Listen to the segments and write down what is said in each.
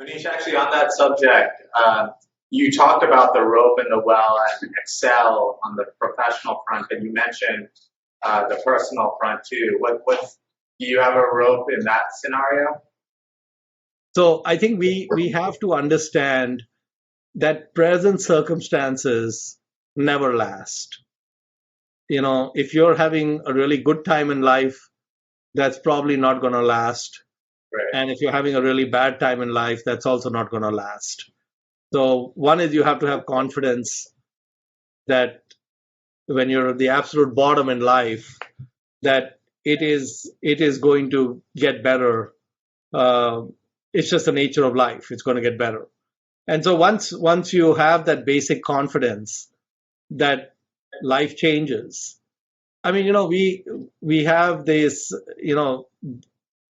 Mohnish, actually, on that subject, you talked about the rope and the well and Excel on the professional front, and you mentioned the personal front too. Do you have a rope in that scenario? So I think we have to understand that present circumstances never last. If you're having a really good time in life, that's probably not going to last. Right. And if you're having a really bad time in life, that's also not going to last. So one is you have to have confidence that when you're at the absolute bottom in life, that it is going to get better. It's just the nature of life. It's going to get better. And so once you have that basic confidence that life changes, I mean, we have this,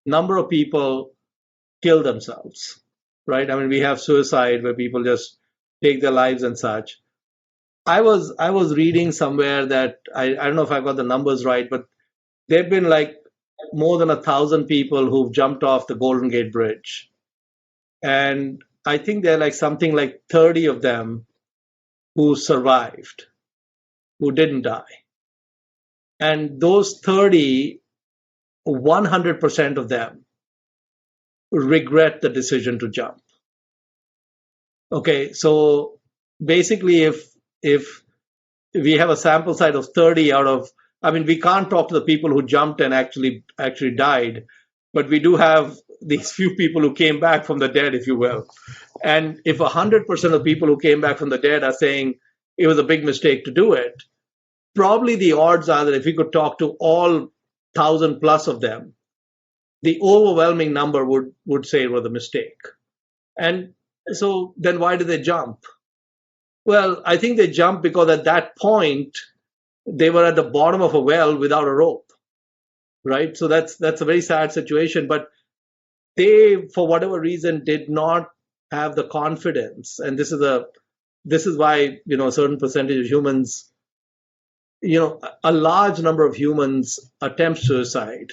number of people kill themselves, right? I mean, we have suicide where people just take their lives and such. I was reading somewhere that I don't know if I got the numbers right, but there've been like more than 1,000 people who've jumped off the Golden Gate Bridge, and I think there are like something like 30 of them who survived, who didn't die, and those 30, 100% of them regret the decision to jump. Okay, so basically, if we have a sample size of 30 out of, I mean, we can't talk to the people who jumped and actually died, but we do have these few people who came back from the dead, if you will. And if 100% of people who came back from the dead are saying it was a big mistake to do it, probably the odds are that if we could talk to all 1,000 plus of them, the overwhelming number would say it was a mistake. And so then why did they jump? Well, I think they jumped because at that point they were at the bottom of a well without a rope, right? So that's a very sad situation. But they, for whatever reason, did not have the confidence, and this is why a certain percentage of humans, a large number of humans attempt suicide.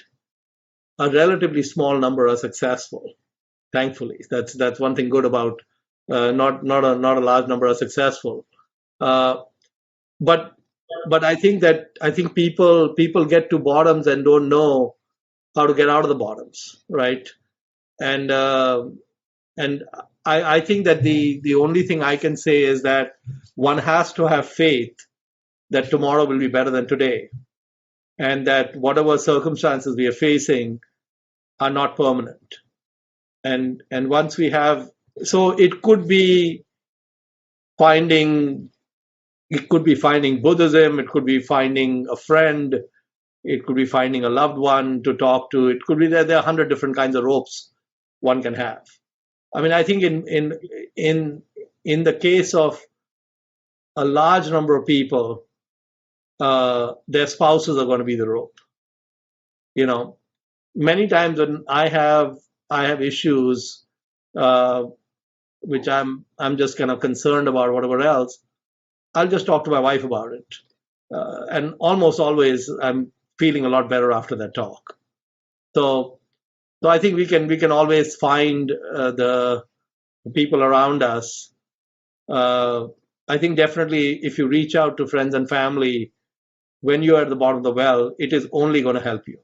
A relatively small number are successful. Thankfully, that's one thing good about not a large number are successful. But I think people get to bottoms and don't know how to get out of the bottoms, right? And I think that the only thing I can say is that one has to have faith that tomorrow will be better than today, and that whatever circumstances we are facing are not permanent. And once we have, so it could be finding Buddhism, it could be finding a friend, it could be finding a loved one to talk to, it could be that there are 100 different kinds of ropes one can have. I mean, I think in the case of a large number of people, their spouses are going to be the rope. Many times when I have issues, which I'm just kind of concerned about, whatever else, I'll just talk to my wife about it, and almost always I'm feeling a lot better after that talk. So I think we can always find the people around us. I think definitely if you reach out to friends and family when you are at the bottom of the well, it is only going to help you.